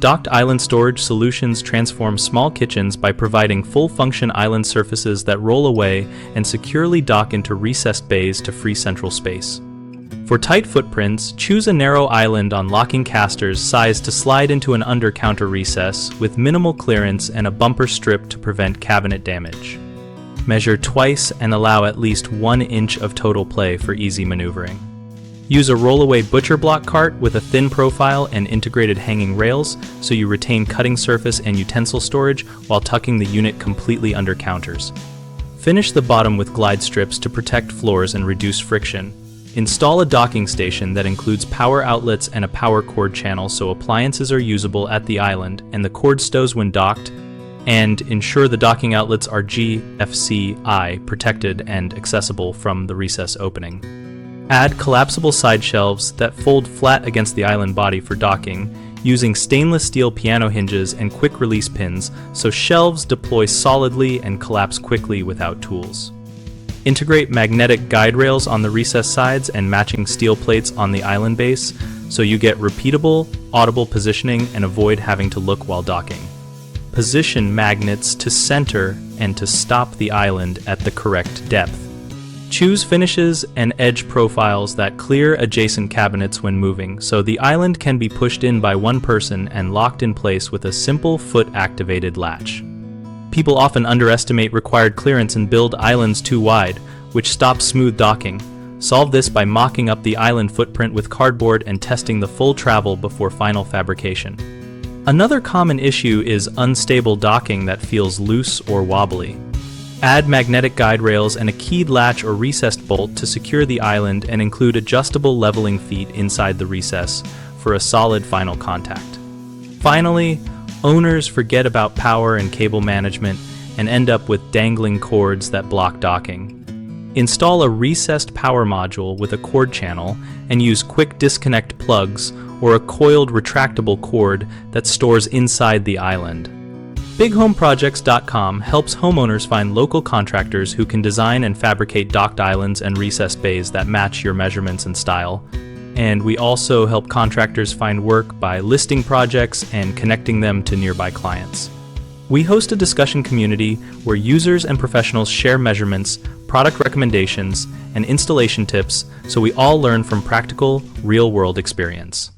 Docked island storage solutions transform small kitchens by providing full-function island surfaces that roll away and securely dock into recessed bays to free central space. For tight footprints, choose a narrow island on locking casters sized to slide into an under-counter recess with minimal clearance and a bumper strip to prevent cabinet damage. Measure twice and allow at least 1 inch of total play for easy maneuvering. Use a rollaway butcher block cart with a thin profile and integrated hanging rails so you retain cutting surface and utensil storage while tucking the unit completely under counters. Finish the bottom with glide strips to protect floors and reduce friction. Install a docking station that includes power outlets and a power cord channel so appliances are usable at the island and the cord stows when docked, and ensure the docking outlets are GFCI protected and accessible from the recess opening. Add collapsible side shelves that fold flat against the island body for docking, using stainless steel piano hinges and quick release pins so shelves deploy solidly and collapse quickly without tools. Integrate magnetic guide rails on the recess sides and matching steel plates on the island base so you get repeatable, audible positioning and avoid having to look while docking. Position magnets to center and to stop the island at the correct depth. Choose finishes and edge profiles that clear adjacent cabinets when moving, so the island can be pushed in by one person and locked in place with a simple foot-activated latch. People often underestimate required clearance and build islands too wide, which stops smooth docking. Solve this by mocking up the island footprint with cardboard and testing the full travel before final fabrication. Another common issue is unstable docking that feels loose or wobbly. Add magnetic guide rails and a keyed latch or recessed bolt to secure the island and include adjustable leveling feet inside the recess for a solid final contact. Finally, owners forget about power and cable management and end up with dangling cords that block docking. Install a recessed power module with a cord channel and use quick disconnect plugs or a coiled retractable cord that stores inside the island. BigHomeProjects.com helps homeowners find local contractors who can design and fabricate docked islands and recessed bays that match your measurements and style. And we also help contractors find work by listing projects and connecting them to nearby clients. We host a discussion community where users and professionals share measurements, product recommendations, and installation tips so we all learn from practical, real-world experience.